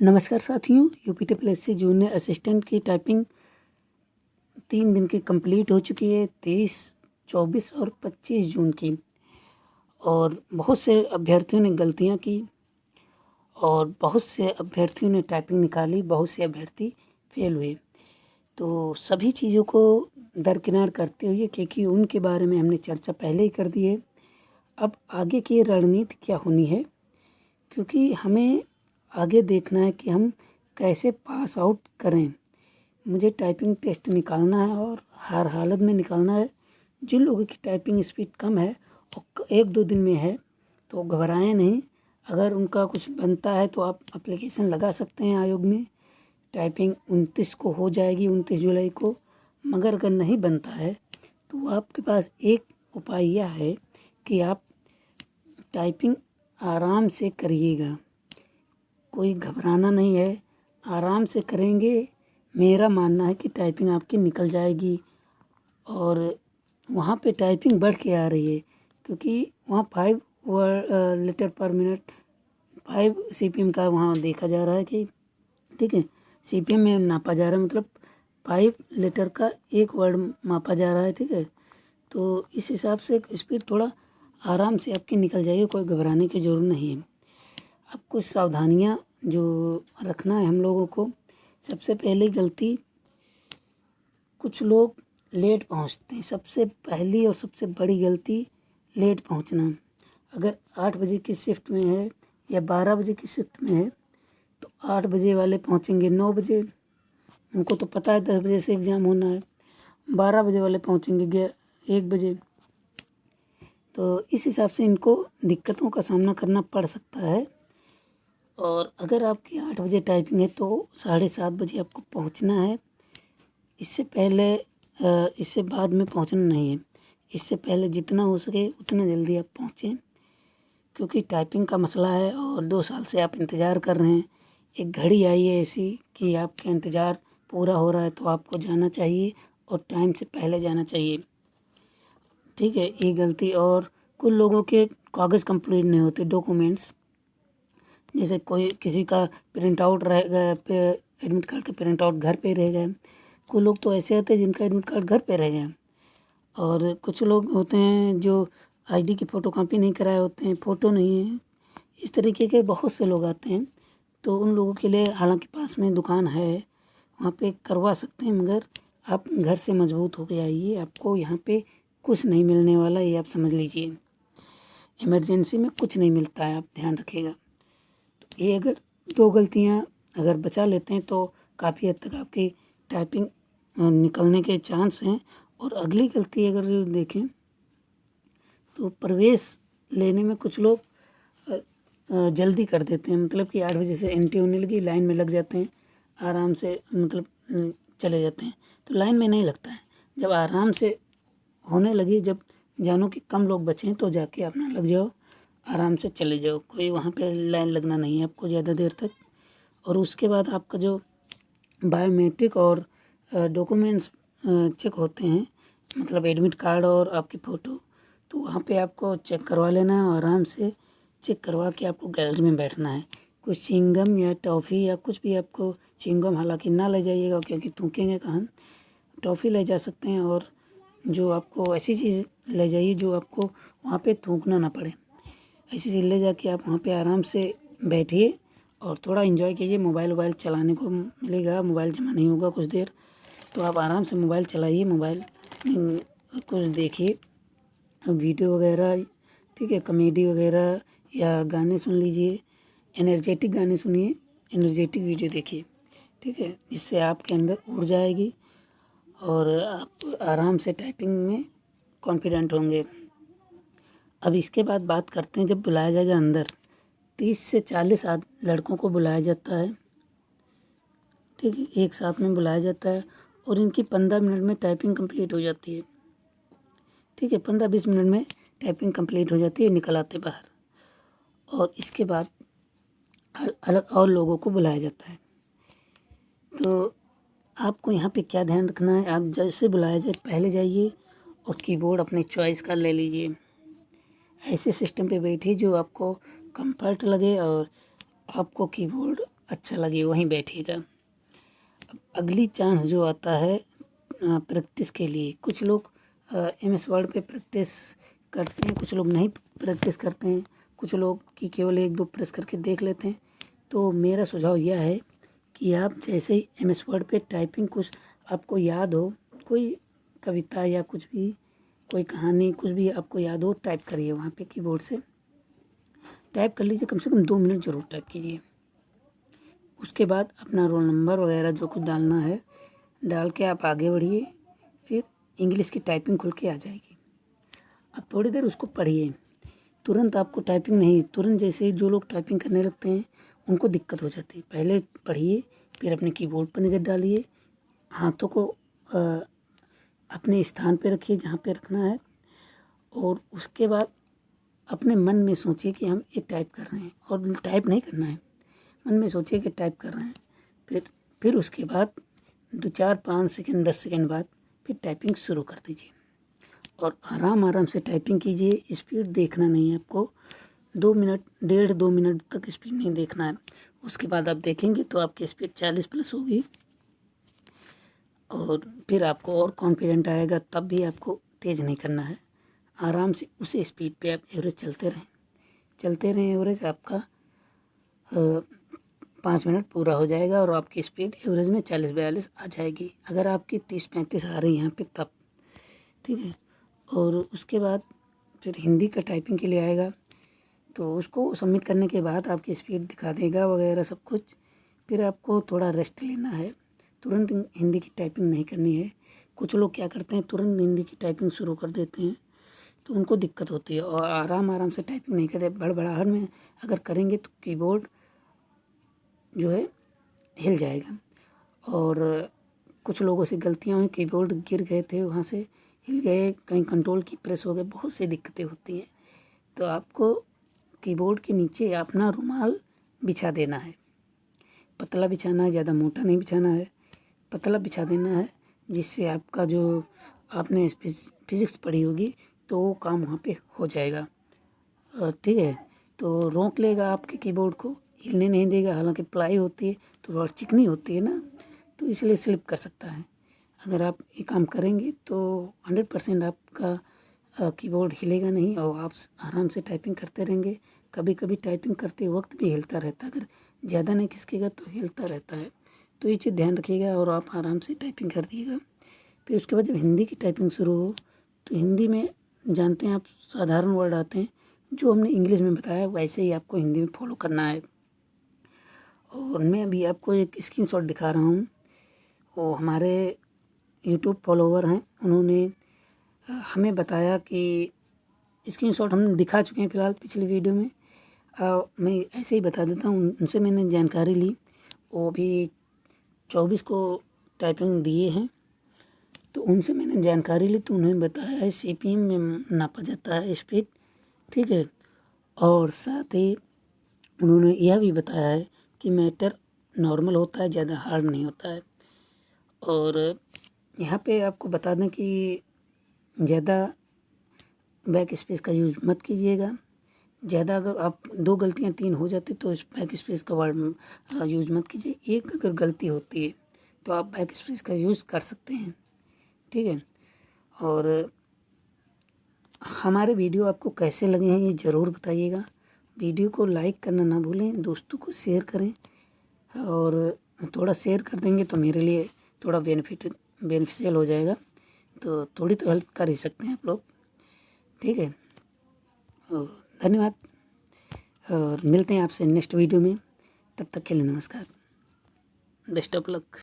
नमस्कार साथियों, यूपीटीपीएससी junior assistant की टाइपिंग 3 दिन की कंप्लीट हो चुकी है, 23, 24 और 25 जून की। और बहुत से अभ्यर्थियों ने गलतियां की और बहुत से अभ्यर्थियों ने टाइपिंग निकाली, बहुत से अभ्यर्थी फेल हुए। तो सभी चीज़ों को दरकिनार करते हुए, क्योंकि उनके बारे में हमने चर्चा पहले ही कर दी है, अब आगे की रणनीति क्या होनी है, क्योंकि हमें आगे देखना है कि हम कैसे पास आउट करें। मुझे टाइपिंग टेस्ट निकालना है और हर हालत में निकालना है। जिन लोगों की टाइपिंग स्पीड कम है और 1-2 दिन में है तो घबराएं नहीं। अगर उनका कुछ बनता है तो आप एप्लीकेशन लगा सकते हैं आयोग में। टाइपिंग 29 को हो जाएगी, 29 जुलाई को। मगर अगर नहीं बनता है तो आपके पास एक उपाय यह है कि आप टाइपिंग आराम से करिएगा। कोई घबराना नहीं है, आराम से करेंगे। मेरा मानना है कि टाइपिंग आपकी निकल जाएगी। और वहाँ पे टाइपिंग बढ़ के आ रही है, क्योंकि वहाँ 5 लीटर पर मिनट 5 CPM का वहाँ देखा जा रहा है कि ठीक है, CPM में नापा जा रहा है, मतलब 5 लीटर का एक वर्ड मापा जा रहा है। ठीक है, तो इस हिसाब से स्पीड थोड़ा आराम से आपकी निकल जाएगी, कोई घबराने की ज़रूरत नहीं है। अब कुछ सावधानियां जो रखना है हम लोगों को। सबसे पहली गलती, कुछ लोग लेट पहुंचते हैं। सबसे पहली और सबसे बड़ी गलती लेट पहुंचना। अगर 8 बजे की शिफ्ट में है या 12 बजे की शिफ्ट में है तो 8 बजे वाले पहुंचेंगे 9 बजे। उनको तो पता है 10 बजे से एग्ज़ाम होना है। 12 बजे वाले पहुंचेंगे 1 बजे। तो इस हिसाब से इनको दिक्कतों का सामना करना पड़ सकता है। और अगर आपकी 8 बजे टाइपिंग है तो 7:30 बजे आपको पहुंचना है। इससे पहले इससे बाद में पहुंचना नहीं है। इससे पहले जितना हो सके उतना जल्दी आप पहुंचें, क्योंकि टाइपिंग का मसला है और 2 साल से आप इंतज़ार कर रहे हैं। एक घड़ी आई है ऐसी कि आपका इंतज़ार पूरा हो रहा है तो आपको जाना चाहिए और टाइम से पहले जाना चाहिए। ठीक है, ये गलती। और कुछ लोगों के कागज़ कंप्लीट नहीं होते, डॉक्यूमेंट्स। जैसे कोई किसी का प्रिंट आउट रह गया, एडमिट कार्ड का प्रिंट आउट घर पे रह गए। कुछ लोग तो ऐसे होते हैं जिनका एडमिट कार्ड घर पे रह गया। और कुछ लोग होते हैं जो आईडी की फ़ोटोकॉपी नहीं कराए होते हैं, फ़ोटो नहीं है। इस तरीके के बहुत से लोग आते हैं। तो उन लोगों के लिए हालांकि पास में दुकान है, वहाँ पे करवा सकते हैं, मगर आप घर से मजबूत होके आइए। आपको यहाँ पे कुछ नहीं मिलने वाला, ये आप समझ लीजिए। इमरजेंसी में कुछ नहीं मिलता है, आप ध्यान रखिएगा। ये अगर 2 गलतियाँ अगर बचा लेते हैं तो काफ़ी हद तक आपकी टाइपिंग निकलने के चांस हैं। और अगली गलती अगर जो देखें तो प्रवेश लेने में कुछ लोग जल्दी कर देते हैं। मतलब कि 8 बजे से एंट्री होने लगी, लाइन में लग जाते हैं, आराम से मतलब चले जाते हैं। तो लाइन में नहीं लगता है। जब आराम से होने लगी, जब जानो कि कम लोग बचे हैं तो जाके अपना लग जाओ, आराम से चले जाओ। कोई वहाँ पे लाइन लगना नहीं है आपको ज़्यादा देर तक। और उसके बाद आपका जो बायोमेट्रिक और डॉक्यूमेंट्स चेक होते हैं, मतलब एडमिट कार्ड और आपकी फ़ोटो, तो वहाँ पे आपको चेक करवा लेना है। आराम से चेक करवा के आपको गैलरी में बैठना है। कुछ च्युइंगम या टॉफ़ी या कुछ भी आपको, च्युइंगम हालांकि ना ले जाइएगा क्योंकि थूकेंगे कहाँ। टॉफ़ी ले जा सकते हैं, और जो आपको ऐसी चीज़ ले जाइए जो आपको वहाँ पे थूकना ना पड़े। ऐसी चीज़ ले जाके आप वहाँ पे आराम से बैठिए और थोड़ा एंजॉय कीजिए। मोबाइल चलाने को मिलेगा, मोबाइल जमा नहीं होगा कुछ देर, तो आप आराम से मोबाइल चलाइए। मोबाइल में कुछ देखिए, वीडियो वगैरह, ठीक है, कॉमेडी वगैरह या गाने सुन लीजिए। एनर्जेटिक गाने सुनिए, एनर्जेटिक वीडियो देखिए, ठीक है, जिससे आपके अंदर ऊर्जा आएगी और आप आराम से टाइपिंग में कॉन्फिडेंट होंगे। अब इसके बाद बात करते हैं, जब बुलाया जाएगा अंदर 30 से 40 लड़कों को बुलाया जाता है। ठीक है, एक साथ में बुलाया जाता है और इनकी 15 मिनट में टाइपिंग कंप्लीट हो जाती है। ठीक है, 15-20 मिनट में टाइपिंग कंप्लीट हो जाती है, निकल आते बाहर। और इसके बाद अलग और लोगों को बुलाया जाता है। तो आपको यहाँ पे क्या ध्यान रखना है, आप जैसे बुलाया जाए पहले जाइए और कीबोर्ड अपने चॉइस का ले लीजिए। ऐसे सिस्टम पे बैठिए जो आपको कंफर्ट लगे और आपको कीबोर्ड अच्छा लगे वहीं बैठिएगा। अब अगली चांस जो आता है प्रैक्टिस के लिए, कुछ लोग MS वर्ड पे प्रैक्टिस करते हैं, कुछ लोग नहीं प्रैक्टिस करते हैं, कुछ लोग कि केवल 1-2 प्रेस करके देख लेते हैं। तो मेरा सुझाव यह है कि आप जैसे ही MS वर्ड पे टाइपिंग कुछ आपको याद हो, कोई कविता या कुछ भी, कोई कहानी, कुछ भी आपको याद हो, टाइप करिए वहाँ पे कीबोर्ड से टाइप कर लीजिए। कम से कम 2 मिनट ज़रूर टाइप कीजिए। उसके बाद अपना रोल नंबर वगैरह जो कुछ डालना है डाल के आप आगे बढ़िए। फिर इंग्लिश की टाइपिंग खुल के आ जाएगी। अब थोड़ी देर उसको पढ़िए। तुरंत आपको टाइपिंग नहीं, तुरंत जैसे जो लोग टाइपिंग करने लगते हैं उनको दिक्कत हो जाती है। पहले पढ़िए, फिर अपने कीबोर्ड पर नज़र डालिए, हाथों को अपने स्थान पे रखिए जहाँ पे रखना है, और उसके बाद अपने मन में सोचिए कि हम ये टाइप कर रहे हैं, और टाइप नहीं करना है, मन में सोचिए कि टाइप कर रहे हैं। फिर उसके बाद 2-4-5 सेकंड 10 सेकंड बाद फिर टाइपिंग शुरू कर दीजिए, और आराम से टाइपिंग कीजिए। स्पीड देखना नहीं है आपको, 2 मिनट 1.5-2 मिनट तक स्पीड नहीं देखना है। उसके बाद आप देखेंगे तो आपकी स्पीड 40+ होगी, और फिर आपको और कॉन्फिडेंट आएगा। तब भी आपको तेज़ नहीं करना है, आराम से उसी स्पीड पे आप एवरेज चलते रहें। एवरेज आपका 5 मिनट पूरा हो जाएगा और आपकी स्पीड एवरेज में 40-42 आ जाएगी। अगर आपकी 30-35 आ रही है यहाँ पे तब, ठीक है। और उसके बाद फिर हिंदी का टाइपिंग के लिए आएगा, तो उसको सबमिट करने के बाद आपकी स्पीड दिखा देगा वगैरह सब कुछ। फिर आपको थोड़ा रेस्ट लेना है, तुरंत हिंदी की टाइपिंग नहीं करनी है। कुछ लोग क्या करते हैं, तुरंत हिंदी की टाइपिंग शुरू कर देते हैं, तो उनको दिक्कत होती है। और आराम से टाइपिंग नहीं करते, बड़बड़ाहट में अगर करेंगे तो कीबोर्ड जो है हिल जाएगा। और कुछ लोगों से गलतियाँ हुई, कीबोर्ड गिर गए थे, वहाँ से हिल गए, कहीं कंट्रोल की प्रेस हो गए, बहुत सी दिक्कतें होती हैं। तो आपको कीबोर्ड के नीचे अपना रुमाल बिछा देना है, पतला बिछाना है, ज़्यादा मोटा नहीं बिछाना है, पतला बिछा देना है, जिससे आपका जो आपने फिज़िक्स पढ़ी होगी तो वो काम वहाँ पे हो जाएगा। ठीक है, तो रोक लेगा आपके कीबोर्ड को, हिलने नहीं देगा। हालांकि प्लाई होती है तो थोड़ा चिकनी होती है ना, तो इसलिए स्लिप कर सकता है। अगर आप ये काम करेंगे तो 100% आपका कीबोर्ड हिलेगा नहीं, और आप आराम से टाइपिंग करते रहेंगे। कभी कभी टाइपिंग करते वक्त भी हिलता रहता है, अगर ज़्यादा नहीं खिसकेगा तो हिलता रहता है। तो ये चीज़ ध्यान रखिएगा और आप आराम से टाइपिंग कर दिएगा। फिर उसके बाद जब हिंदी की टाइपिंग शुरू हो, तो हिंदी में जानते हैं आप साधारण वर्ड आते हैं, जो हमने इंग्लिश में बताया वैसे ही आपको हिंदी में फॉलो करना है। और मैं अभी आपको एक स्क्रीनशॉट दिखा रहा हूँ, वो हमारे यूट्यूब फॉलोवर हैं, उन्होंने हमें बताया कि स्क्रीनशॉट हम दिखा चुके हैं फ़िलहाल पिछली वीडियो में। मैं ऐसे ही बता देता हूँ, उनसे मैंने जानकारी ली। वो भी 24 को टाइपिंग दिए हैं, तो उनसे मैंने जानकारी ली, तो उन्होंने बताया है CPM में नापा जाता है स्पीड, ठीक है। और साथ ही उन्होंने यह भी बताया है कि मैटर नॉर्मल होता है, ज़्यादा हार्ड नहीं होता है। और यहाँ पे आपको बता दें कि ज़्यादा बैक स्पेस का यूज़ मत कीजिएगा। ज़्यादा अगर आप 2 गलतियाँ 3 हो जाती तो इस बैक स्पेस का वर्ड यूज़ मत कीजिए। एक अगर गलती होती है तो आप बैक स्पेस का यूज़ कर सकते हैं, ठीक है। और हमारे वीडियो आपको कैसे लगे हैं ये ज़रूर बताइएगा। वीडियो को लाइक करना ना भूलें, दोस्तों को शेयर करें, और थोड़ा शेयर कर देंगे तो मेरे लिए थोड़ा बेनिफिशियल हो जाएगा। तो थोड़ी तो हेल्प कर ही सकते हैं आप लोग, ठीक है। और धन्यवाद, और मिलते हैं आपसे नेक्स्ट वीडियो में। तब तक के लिए नमस्कार, बेस्ट ऑफ लक।